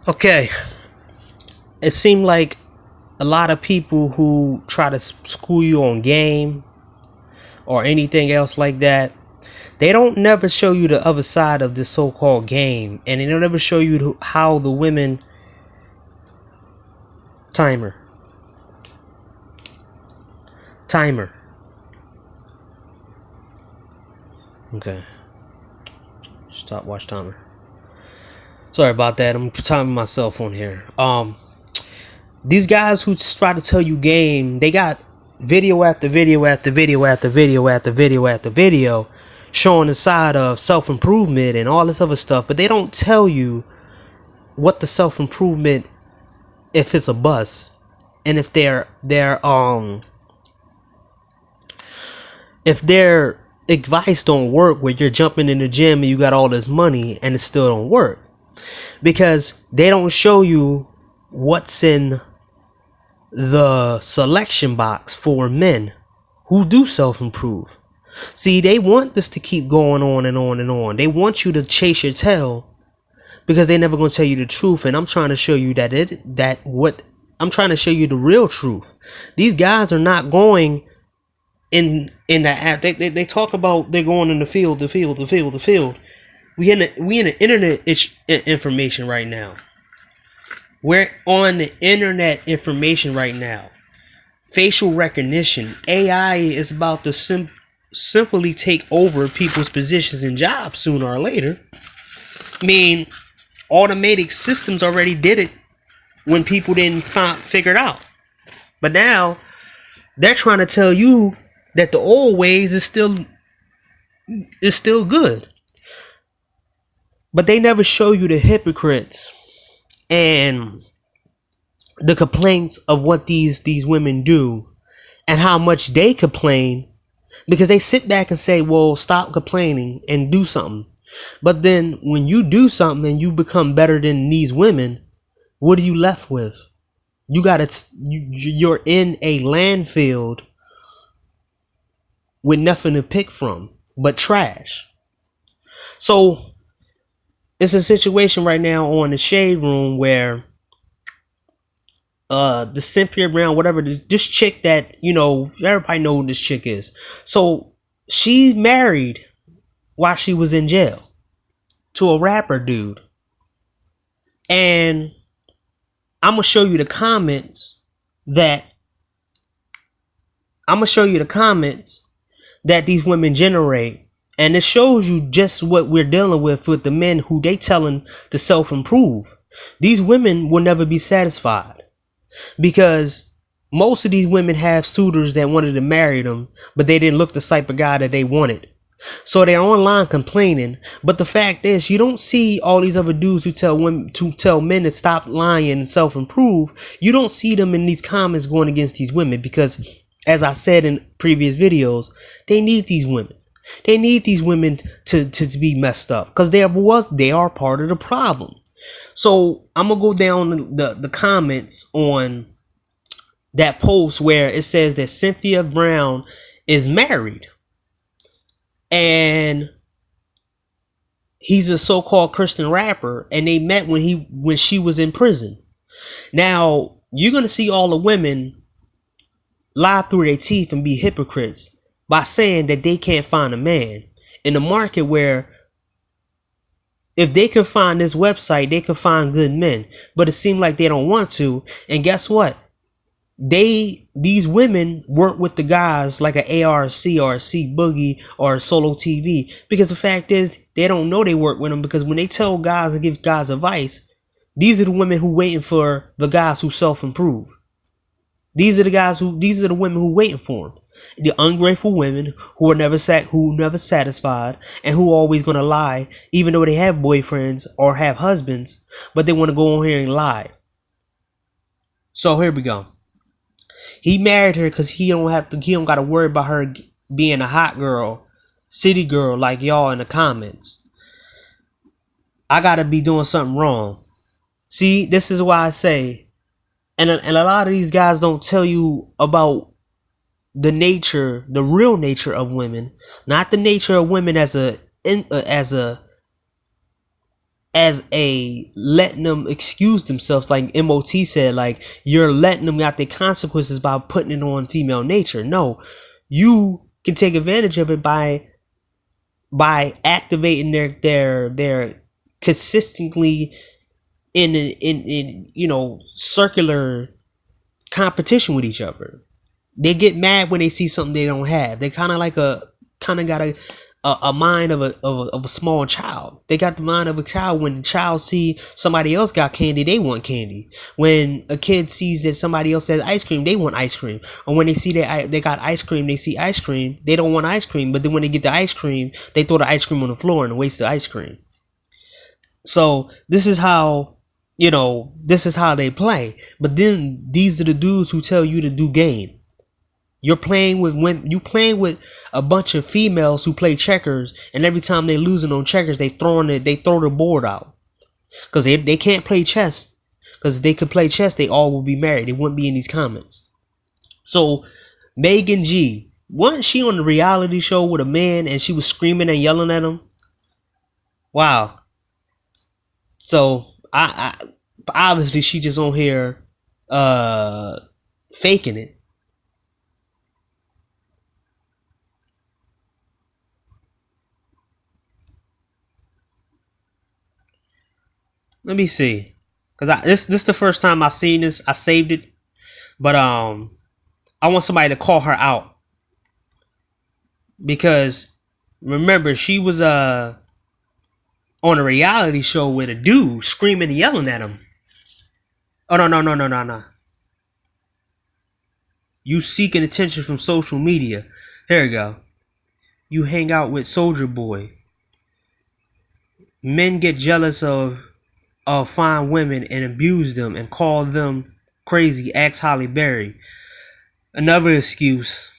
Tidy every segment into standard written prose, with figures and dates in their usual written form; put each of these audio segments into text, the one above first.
Okay, it seemed like a lot of people who try to school you on game or anything else like that, they don't never show you the other side of this so-called game, and they don't ever show you how the women timer okay, stop watch timer. Sorry about that, I'm timing myself on here. These guys who try to tell you game, they got video after video after video after video after video after video showing the side of self-improvement and all this other stuff, but they don't tell you what the self-improvement, if it's a bust, and if their advice don't work, where you're jumping in the gym and you got all this money and it still don't work, because they don't show you what's in the selection box for men who do self-improve. See, they want this to keep going on and on and on. They want you to chase your tail because they're never going to tell you the truth. And I'm trying to show you I'm trying to show you the real truth. These guys are not going in the app. They talk about they're going in the field. We in the internet information right now. We're on the internet information right now. Facial recognition. AI is about to simply take over people's positions and jobs sooner or later. I mean, automatic systems already did it when people didn't figure it out. But now they're trying to tell you that the old ways is still good. But they never show you the hypocrites and the complaints of what these women do and how much they complain, because they sit back and say, well, stop complaining and do something. But then when you do something and you become better than these women, what are you left with? You're in a landfill with nothing to pick from but trash. So it's a situation right now on the Shade Room where the Cynthia Brown, whatever, this chick that, everybody know who this chick is. So she married while she was in jail to a rapper dude. And I'm going to show you the comments that these women generate. And it shows you just what we're dealing with the men who they telling to self-improve. These women will never be satisfied, because most of these women have suitors that wanted to marry them, but they didn't look the type of guy that they wanted. So they're online complaining. But the fact is, you don't see all these other dudes who tell men to stop lying and self-improve. You don't see them in these comments going against these women, because, as I said in previous videos, they need these women. They need these women to be messed up, because they are part of the problem. So I'm gonna go down the comments on that post where it says that Cynthia Brown is married and he's a so-called Christian rapper, and they met when she was in prison. Now you're gonna see all the women lie through their teeth and be hypocrites by saying that they can't find a man in the market, where if they can find this website, they can find good men. But it seems like they don't want to. And guess what? These women work with the guys like an ARC or a C Boogie or a Solo TV, because the fact is they don't know they work with them, because when they tell guys and give guys advice, these are the women who waiting for the guys who self-improve. These are the women who waiting for them. The ungrateful women who never satisfied, and who always gonna lie, even though they have boyfriends or have husbands, but they want to go on here and lie. So here we go. He married her because he don't got to worry about her being a hot girl, city girl like y'all in the comments. I gotta be doing something wrong. See, this is why I say, and a lot of these guys don't tell you about the real nature of women, not the nature of women as as a letting them excuse themselves, like MOT said, like you're letting them out their consequences by putting it on female nature. No, you can take advantage of it by activating their consistently in circular competition with each other. They get mad when they see something they don't have. They kind of got a mind of a small child. They got the mind of a child. When the child see somebody else got candy, they want candy. When a kid sees that somebody else has ice cream, they want ice cream. Or when they see that they got ice cream, they see ice cream, they don't want ice cream. But then when they get the ice cream, they throw the ice cream on the floor and waste the ice cream. So this is how they play. But then these are the dudes who tell you to do game. You're playing with a bunch of females who play checkers, and every time they losing on checkers, they throw the board out. Because they can't play chess. Because if they could play chess, they all would be married. They wouldn't be in these comments. So Meghan G, wasn't she on the reality show with a man and she was screaming and yelling at him? Wow. So I obviously she just on here faking it. Let me see, cause this is the first time I seen this. I saved it, but I want somebody to call her out, because remember she was on a reality show with a dude screaming and yelling at him. Oh no. You seeking attention from social media. Here we go. You hang out with Soldier Boy. Men get jealous of fine women and abuse them and call them crazy. Ask Halle Berry. Another excuse.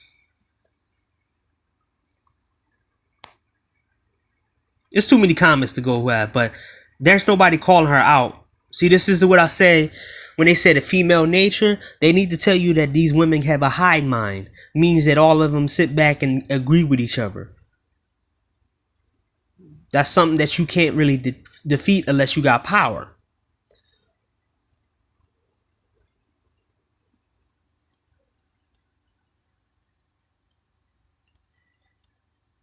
It's too many comments to go with, but there's nobody calling her out. See, this is what I say when they say the female nature. They need to tell you that these women have a hive mind. Means that all of them sit back and agree with each other. That's something that you can't really defeat unless you got power.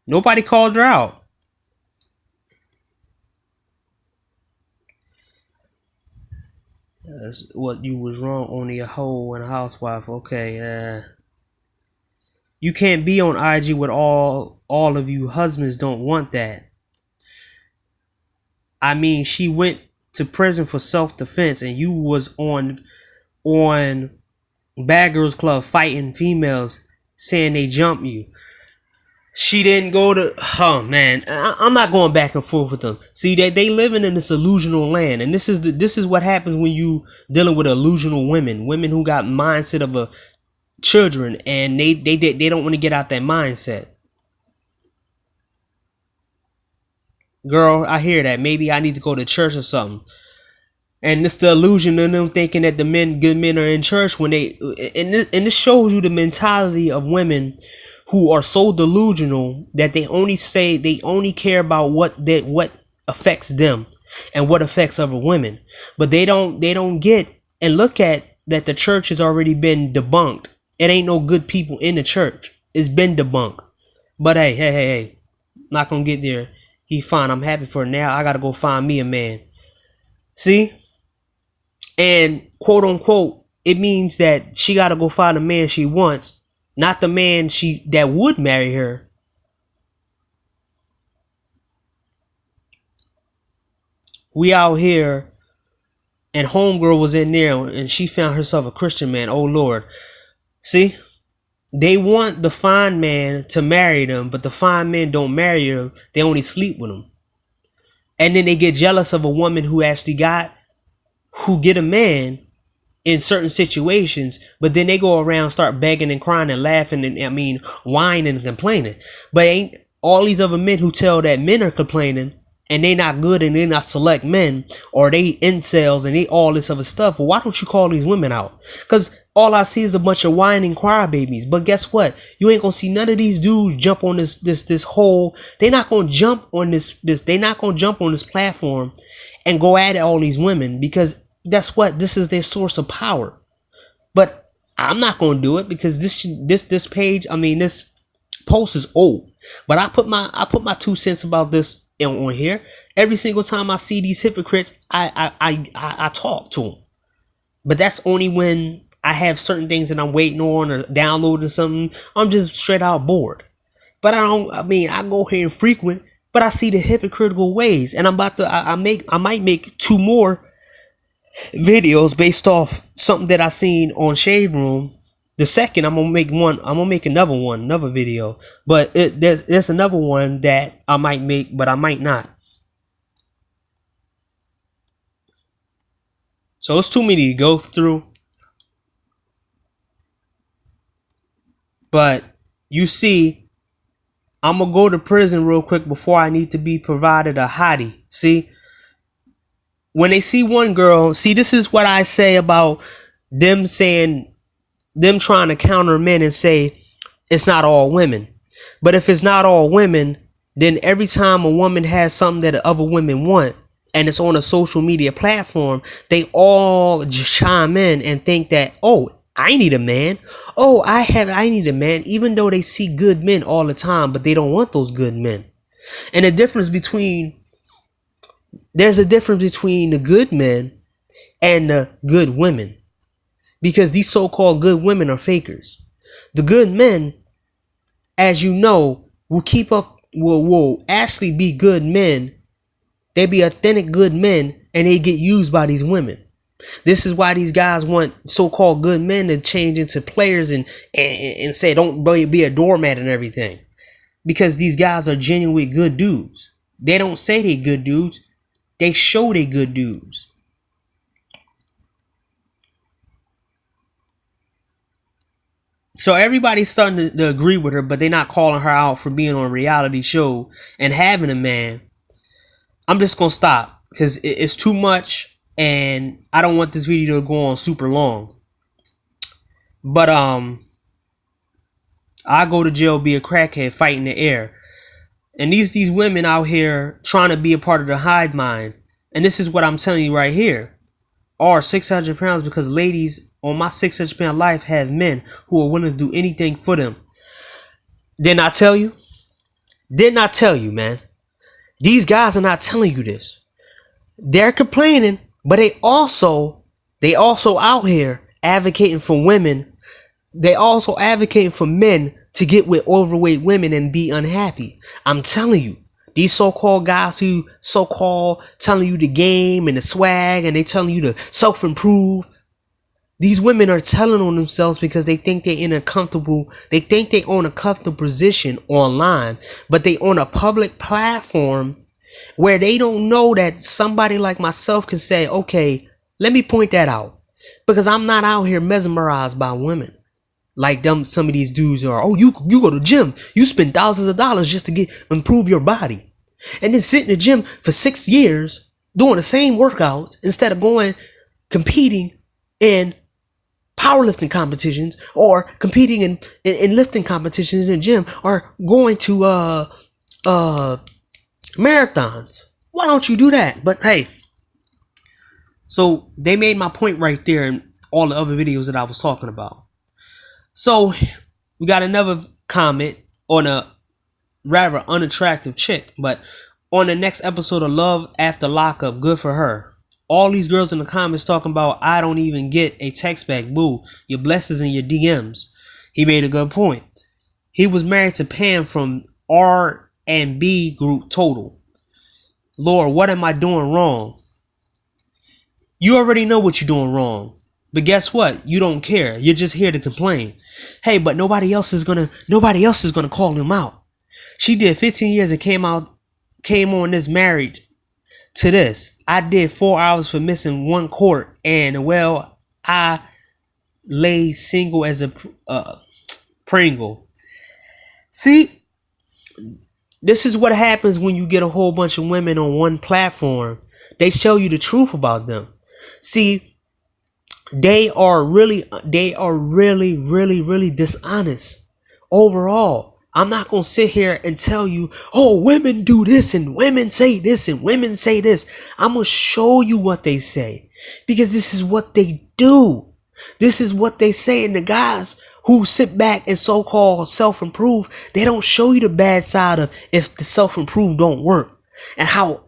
Nobody called her out. What, you was wrong, only a hoe and a housewife. Okay, you can't be on IG with all of you husbands don't want that. I mean, she went to prison for self-defense, and you was on Bad Girls Club fighting females, saying they jumped you. She didn't go to. Oh man, I'm not going back and forth with them. See, they living in this illusional land, and this is what happens when you dealing with illusional women who got mindset of a children, and they don't want to get out that mindset. Girl, I hear that. Maybe I need to go to church or something. And it's the illusion of them thinking that good men are in church when they, and this shows you the mentality of women who are so delusional that they only care about what affects them and what affects other women. But they don't get and look at that the church has already been debunked. It ain't no good people in the church. It's been debunked. But hey, not gonna get there. He fine. I'm happy for now. I gotta go find me a man. See? And quote unquote, it means that she gotta go find a man she wants, not the man that would marry her. We out here, and homegirl was in there, and she found herself a Christian man. Oh Lord. See? They want the fine man to marry them, but the fine men don't marry them. They only sleep with them. And then they get jealous of a woman who get a man in certain situations, but then they go around, start begging and crying and laughing and whining and complaining. But ain't all these other men who tell that men are complaining and they not good and they not select men, or they incels and they all this other stuff, well, why don't you call these women out? Because all I see is a bunch of whining crybabies. But guess what? You ain't gonna see none of these dudes jump on this whole. They not gonna jump on this. They not gonna jump on this platform and go at all these women, because that's what this is, their source of power. But I'm not gonna do it because this page, I mean, this post is old. But I put my 2 cents about this on here. Every single time I see these hypocrites, I talk to them. But that's only when I have certain things that I'm waiting on or downloading something. I'm just straight out bored. But I go here and frequent, but I see the hypocritical ways, and I might make 2 more videos based off something that I seen on Shade Room. The second, I'm gonna make another video. But there's another one that I might make, but I might not. So it's too many to go through. But you see, I'm gonna go to prison real quick before I need to be provided a hottie. See, when they see one girl, see, this is what I say about them trying to counter men and say it's not all women. But if it's not all women, then every time a woman has something that other women want and it's on a social media platform, they all just chime in and think that, oh, I need a man. Oh, I need a man, even though they see good men all the time, but they don't want those good men. And there's a difference between the good men and the good women. Because these so-called good women are fakers. The good men, as you know, will actually be good men. They be authentic good men, and they get used by these women. This is why these guys want so-called good men to change into players and say don't be a doormat and everything. Because these guys are genuinely good dudes. They don't say they good dudes. They show they good dudes. So everybody's starting to agree with her, but they're not calling her out for being on a reality show and having a man. I'm just going to stop because it's too much and I don't want this video to go on super long. But I go to jail, be a crackhead, fight in the air. And these women out here trying to be a part of the hive mind. And this is what I'm telling you right here. Are 600 pounds because ladies on my 600 pound life have men who are willing to do anything for them. Didn't I tell you? Didn't I tell you, man? These guys are not telling you this. They're complaining, but they also out here advocating for women. They also advocating for men to get with overweight women and be unhappy. I'm telling you. These so-called guys who so-called telling you the game and the swag and they telling you to self-improve. These women are telling on themselves because they think they own a comfortable position online, but they on a public platform where they don't know that somebody like myself can say, okay, let me point that out, because I'm not out here mesmerized by women like some of these dudes are. Oh, you go to the gym, you spend thousands of dollars just to improve your body, and then sit in the gym for 6 years doing the same workouts instead of competing in powerlifting competitions or competing in lifting competitions in the gym or going to marathons. Why don't you do that? But hey, so they made my point right there in all the other videos that I was talking about. So we got another comment on a rather unattractive chick, but on the next episode of Love After Lockup, good for her. All these girls in the comments talking about, I don't even get a text back. Boo, your blessings in your DMs. He made a good point. He was married to Pam from R&B group Total. Lord, what am I doing wrong? You already know what you're doing wrong. But guess what? You don't care. You're just here to complain. Hey, but nobody else is gonna call him out. She did 15 years and came on this married to this. I did 4 hours for missing 1 court, and well, I lay single as a Pringle. See, This is what happens when you get a whole bunch of women on one platform. They tell you the truth about them. See, they are really, really dishonest overall. I'm not going to sit here and tell you, oh, women do this and women say this and women say this. I'm going to show you what they say, because this is what they do. This is what they say. And the guys who sit back and so-called self-improve, they don't show you the bad side of if the self-improve don't work, and how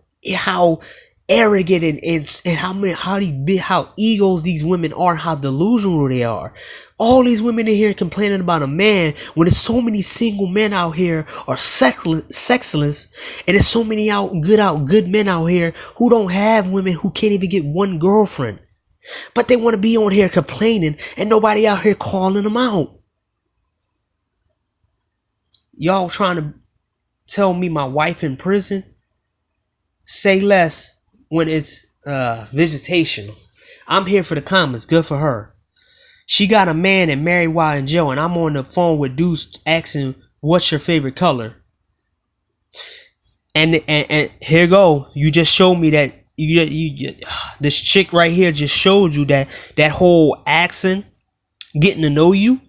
arrogant and how egos these women are, how delusional they are. All these women in here complaining about a man when there's so many single men out here are sexless, and there's so many good men out here who don't have women, who can't even get one girlfriend. But they want to be on here complaining and nobody out here calling them out. Y'all trying to tell me my wife in prison? Say less when it's visitational. I'm here for the comments. Good for her. She got a man and married while in jail, and I'm on the phone with dudes asking, what's your favorite color? And here go. You just showed me that this chick right here just showed you that whole accent, getting to know you.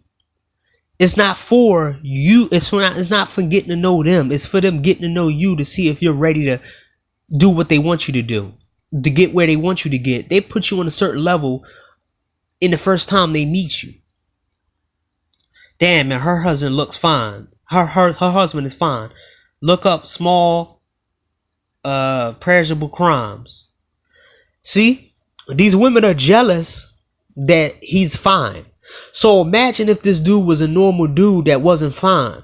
It's not for you. It's not for getting to know them. It's for them getting to know you, to see if you're ready to do what they want you to do, to get where they want you to get. They put you on a certain level in the first time they meet you. Damn, man, her husband looks fine. Her husband is fine. Look up small perishable crimes. See, these women are jealous that he's fine. So imagine if this dude was a normal dude that wasn't fine.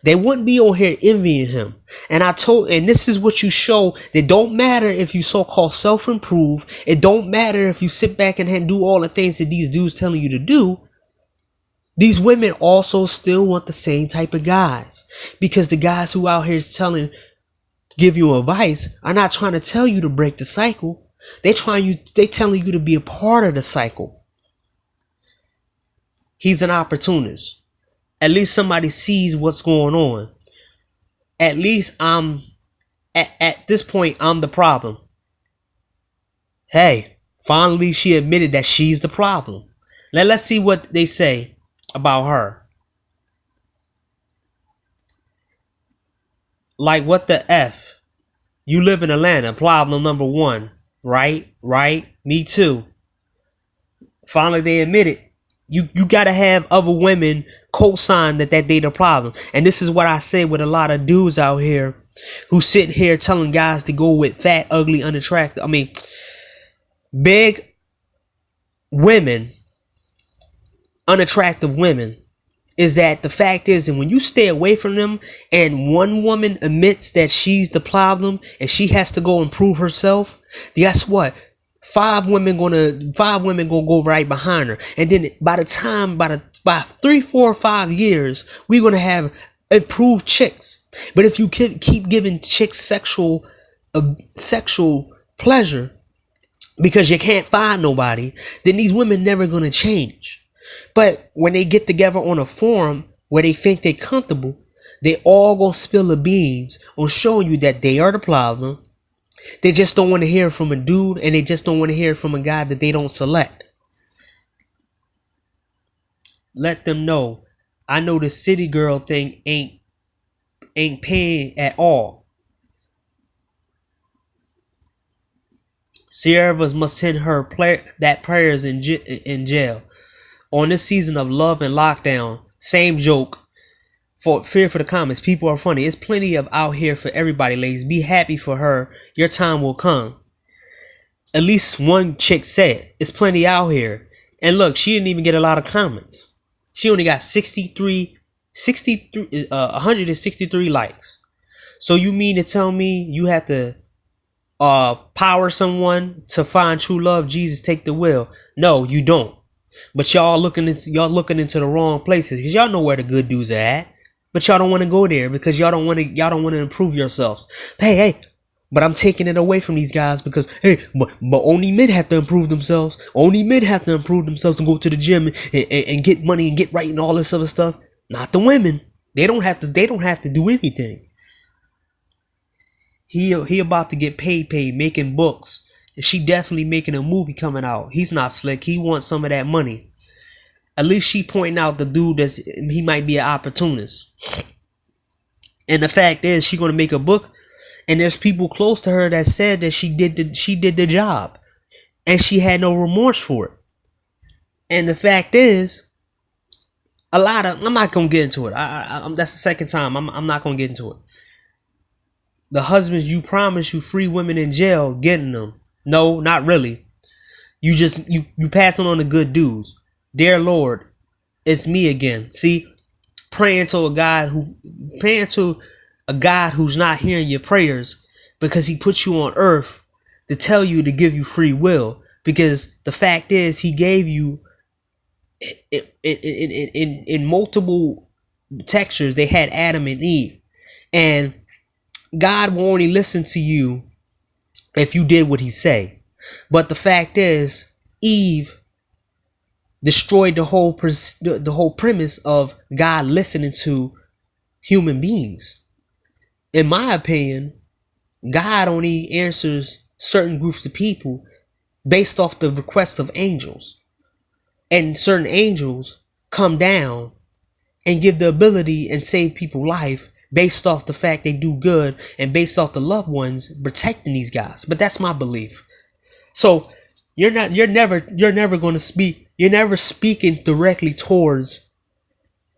They wouldn't be on here envying him. And this is what you show. That don't matter if you so-called self-improve. It don't matter if you sit back and do all the things that these dudes telling you to do. These women also still want the same type of guys. Because the guys who out here is give you advice are not trying to tell you to break the cycle. They telling you to be a part of the cycle. He's an opportunist. At least somebody sees what's going on. At least at this point, I'm the problem. Hey, finally she admitted that she's the problem. Now let's see what they say about her. Like, what the F? You live in Atlanta, problem number one. Right? Me too. Finally they admit it. You gotta have other women co-sign that they the problem. And this is what I say with a lot of dudes out here who sit here telling guys to go with fat, ugly, unattractive. Big women, unattractive women. Is that the fact is, and when you stay away from them and one woman admits that she's the problem and she has to go improve herself, guess what? Five women gonna go right behind her, and then by 3, 4, 5 years, we're gonna have improved chicks. But if you keep giving chicks sexual pleasure because you can't find nobody, then these women never gonna change. But when they get together on a forum where they think they're comfortable, they all gonna spill the beans on showing you that they are the problem. They just don't want to hear from a dude, and they just don't want to hear from a guy that they don't select. Let them know. I know the city girl thing ain't paying at all. Sierra must send her prayers in jail. On this season of Love and Lockdown, same joke. For fear for the comments, people are funny. It's plenty of out here for everybody, ladies. Be happy for her. Your time will come. At least one chick said it's plenty out here. And look, she didn't even get a lot of comments. She only got 163 likes. So you mean to tell me you have to power someone to find true love? Jesus, take the wheel. No, you don't. But y'all looking into the wrong places, because y'all know where the good dudes are at. But y'all don't want to go there because y'all don't want to improve yourselves. Hey, but I'm taking it away from these guys because, hey, but only men have to improve themselves. Only men have to improve themselves and go to the gym and get money and get right and all this other stuff. Not the women. They don't have to do anything. He about to get paid making books. And she definitely making a movie coming out. He's not slick. He wants some of that money. At least she pointing out the dude he might be an opportunist. And the fact is, she gonna make a book, and there's people close to her that said that she did the job, and she had no remorse for it. And the fact is, I'm not gonna get into it. That's the second time. I'm not gonna get into it. The husbands you promise you free women in jail, getting them. No, not really. You passing on the good dudes. Dear Lord, it's me again. See, praying to a God who's not hearing your prayers because he put you on earth to tell you to give you free will. Because the fact is, he gave you in multiple textures. They had Adam and Eve, and God will only listen to you if you did what he say. But the fact is, Eve destroyed the whole premise of God listening to human beings. In my opinion, God only answers certain groups of people based off the request of angels. And certain angels come down and give the ability and save people's life based off the fact they do good and based off the loved ones protecting these guys. But that's my belief. So you're never going to speak. You're never speaking directly towards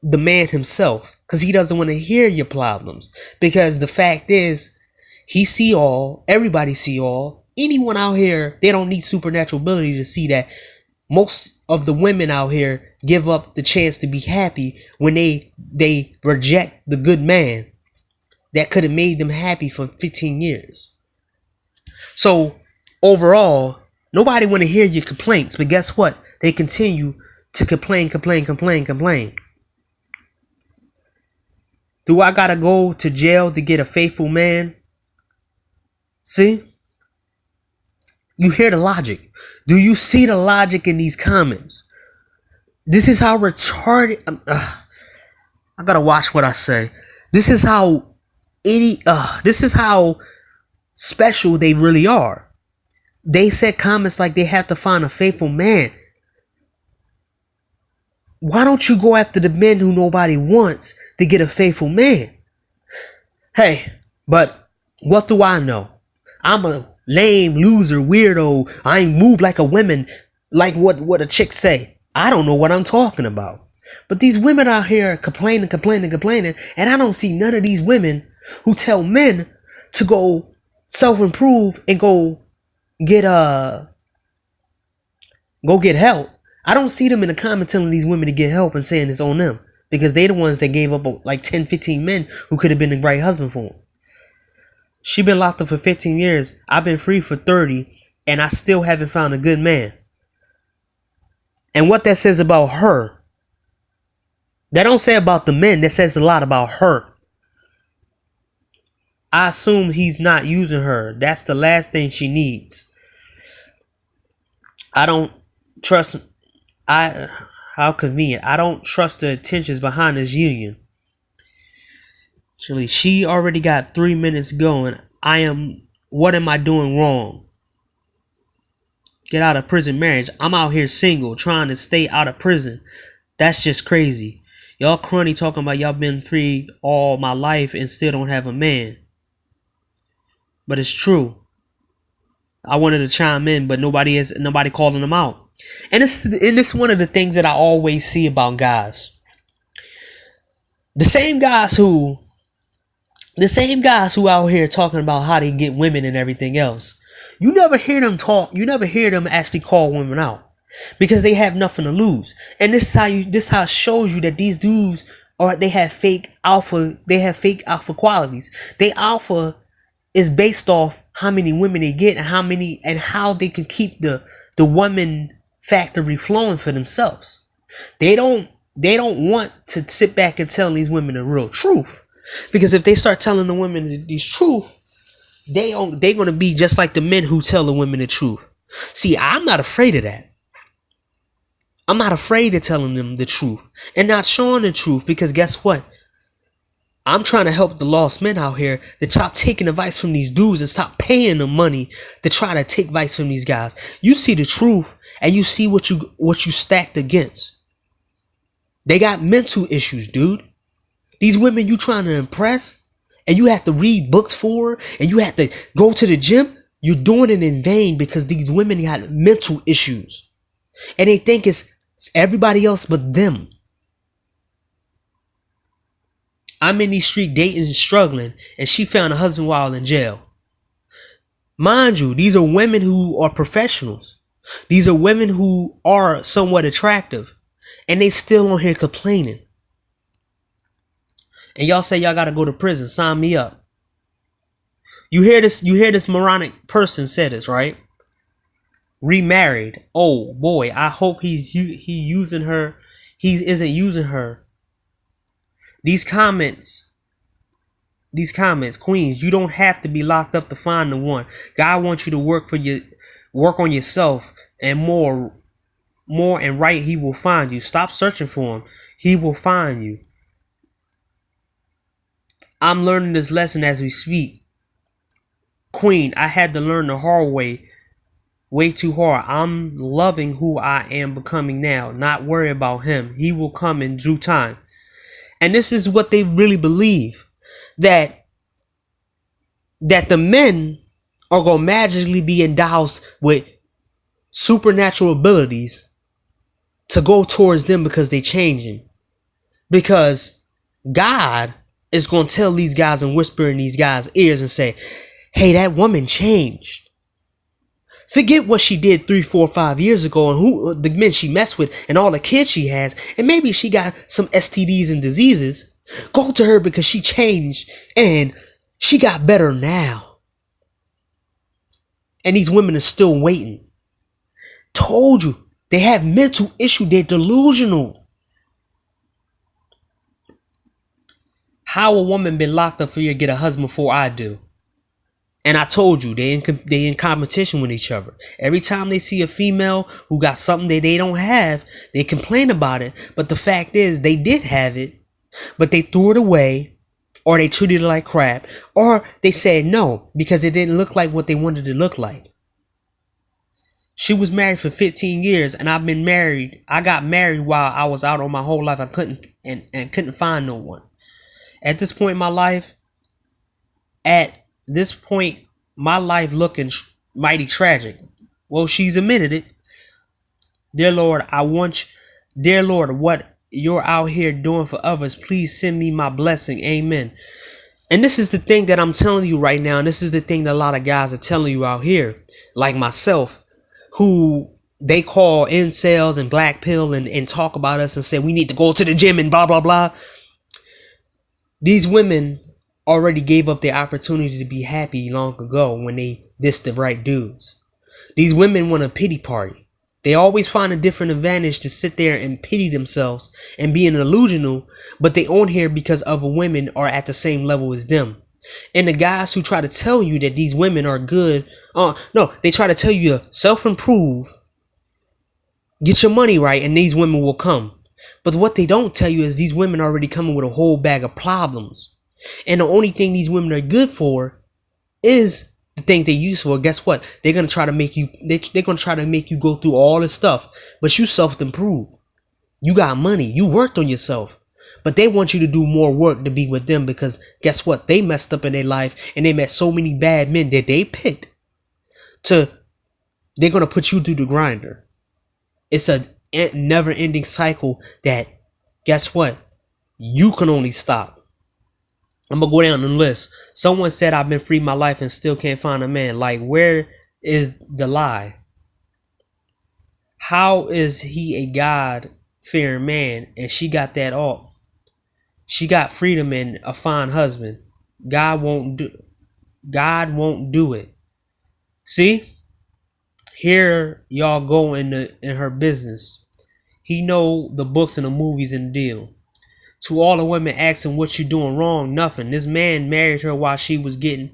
the man himself, because he doesn't want to hear your problems. Because the fact is, he see all. Everybody see all. Anyone out here, they don't need supernatural ability to see that most of the women out here give up the chance to be happy when they reject the good man that could have made them happy for 15 years. So overall, nobody want to hear your complaints, but guess what? They continue to complain. Do I gotta go to jail to get a faithful man? See? You hear the logic. Do you see the logic in these comments? This is how retarded... I gotta watch what I say. This is how special they really are. They said comments like they have to find a faithful man. Why don't you go after the men who nobody wants to get a faithful man? Hey, but what do I know? I'm a lame, loser, weirdo. I ain't moved like a woman, like what a chick say. I don't know what I'm talking about. But these women out here complaining, and I don't see none of these women who tell men to go self-improve and go get help. I don't see them in the comments telling these women to get help and saying it's on them, because they the ones that gave up like 10, 15 men who could have been the right husband for them. She been locked up for 15 years. I've been free for 30, and I still haven't found a good man. And what that says about her, that don't say about the men, that says a lot about her. I assume he's not using her. That's the last thing she needs. I don't trust... how convenient. I don't trust the intentions behind this union. Actually, she already got 3 minutes going. What am I doing wrong? Get out of prison marriage. I'm out here single, trying to stay out of prison. That's just crazy. Y'all crony talking about y'all been free all my life and still don't have a man. But it's true. I wanted to chime in, but nobody calling them out. And it's one of the things that I always see about guys. The same guys who out here talking about how they get women and everything else. You never hear them talk. You never hear them actually call women out, because they have nothing to lose. And this is how it shows you that these dudes they have fake alpha. They have fake alpha qualities. They alpha is based off how many women they get and how they can keep the woman factory flowing for themselves. They don't want to sit back and tell these women the real truth, because if they start telling the women these truth, they're gonna be just like the men who tell the women the truth. See, I'm not afraid of that. I'm not afraid of telling them the truth and not showing the truth, because guess what? I'm trying to help the lost men out here to stop taking advice from these dudes and stop paying them money to try to take advice from these guys. You see the truth and you see what you stacked against. They got mental issues, dude. These women you trying to impress and you have to read books for and you have to go to the gym. You're doing it in vain because these women got mental issues and they think it's everybody else but them. I'm in these streets dating and struggling, and she found a husband while in jail. Mind you, these are women who are professionals. These are women who are somewhat attractive, and they still on here complaining. And y'all say y'all gotta go to prison. Sign me up. You hear this moronic person say this, right? Remarried. Oh boy, I hope he using her. He isn't using her. These comments, queens, you don't have to be locked up to find the one. God wants you to work on yourself and more and right, he will find you. Stop searching for him. He will find you. I'm learning this lesson as we speak. Queen, I had to learn the hard way too hard. I'm loving who I am becoming now. Not worry about him. He will come in due time. And this is what they really believe, that the men are going to magically be endowed with supernatural abilities to go towards them because they changing. Because God is going to tell these guys and whisper in these guys' ears and say, hey, that woman changed. Forget what she did 3, 4, 5 years ago and who the men she messed with and all the kids she has. And maybe she got some STDs and diseases. Go to her because she changed and she got better now. And these women are still waiting. Told you, they have mental issue. They're delusional. How a woman been locked up for you to get a husband before I do? And I told you, they in competition with each other. Every time they see a female who got something that they don't have, they complain about it. But the fact is, they did have it, but they threw it away, or they treated it like crap, or they said no because it didn't look like what they wanted it to look like. She was married for 15 years, and I've been married. I got married while I was out on my whole life. I couldn't find no one. At this point in my life, my life looking mighty tragic. Well, she's admitted it. Dear Lord, what you're out here doing for others, please send me my blessing. Amen. And this is the thing that I'm telling you right now. And this is the thing that a lot of guys are telling you out here, like myself, who they call incels and black pill and talk about us and say we need to go to the gym and blah, blah, blah. These women already gave up their opportunity to be happy long ago when they dissed the right dudes. These women want a pity party. They always find a different advantage to sit there and pity themselves and be an delusional, but they on here because other women are at the same level as them. And the guys who try to tell you that these women are good, no, they try to tell you to self-improve, get your money right, and these women will come. But what they don't tell you is these women are already coming with a whole bag of problems. And the only thing these women are good for is the thing they use for. Guess what? They're going to try to make you, they're going to try to make you go through all this stuff. But you self-improve. You got money. You worked on yourself. But they want you to do more work to be with them because guess what? They messed up in their life and they met so many bad men that they picked they're going to put you through the grinder. It's a never-ending cycle that, guess what? You can only stop. I'm going to go down the list. Someone said I've been free my life and still can't find a man. Like, where is the lie? How is he a God-fearing man and she got that all? She got freedom and a fine husband. God won't do it. See? Here y'all go in her business. He know the books and the movies and the deal. To all the women asking what you doing wrong, nothing. This man married her while she was getting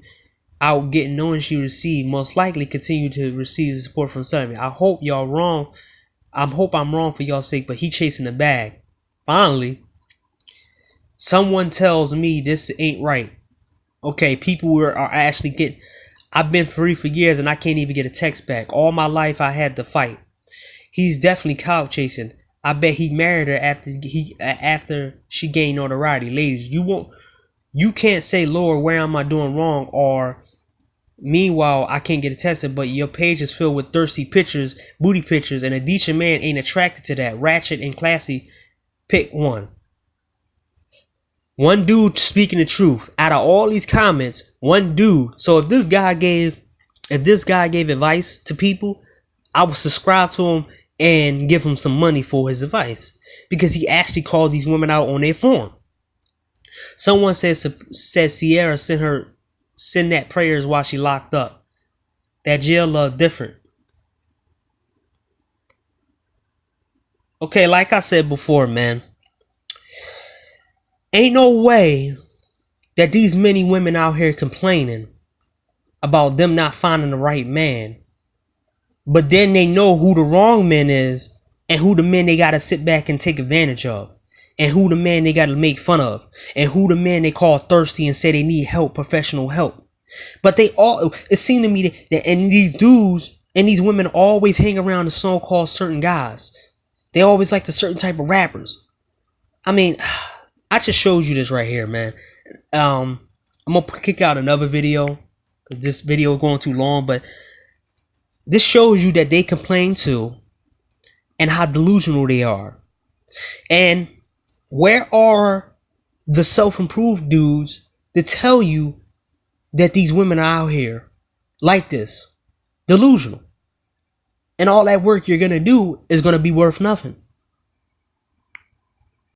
knowing she received, most likely continue to receive support from somebody. I hope y'all wrong. I hope I'm wrong for y'all's sake, but he chasing the bag. Finally, Someone tells me this ain't right. Okay, people are actually getting. I've been free for years and I can't even get a text back. All my life I had to fight. He's definitely clout chasing. I bet he married her after she gained notoriety. Ladies, you can't say, Lord, where am I doing wrong? Or meanwhile, I can't get a text, but your page is filled with thirsty pictures, booty pictures, and a decent man ain't attracted to that. Ratchet and classy. Pick one. One dude speaking the truth. Out of all these comments, one dude. So if this guy gave advice to people, I would subscribe to him and give him some money for his advice, because he actually called these women out on their form. Someone said Sierra send that prayers while she locked up. That jail love different. Okay, like I said before, man, ain't no way that these many women out here complaining about them not finding the right man, but then they know who the wrong man is and who the men they gotta sit back and take advantage of, and who the man they gotta make fun of, and who the man they call thirsty and say they need help, professional help. But it seemed to me that and these dudes and these women always hang around the so-called certain guys. They always like the certain type of rappers. I mean, I just showed you this right here, man. I'm gonna kick out another video, because this video is going too long, but this shows you that they complain too, and how delusional they are. And where are the self-improved dudes to tell you that these women are out here like this, delusional, and all that work you're gonna do is gonna be worth nothing?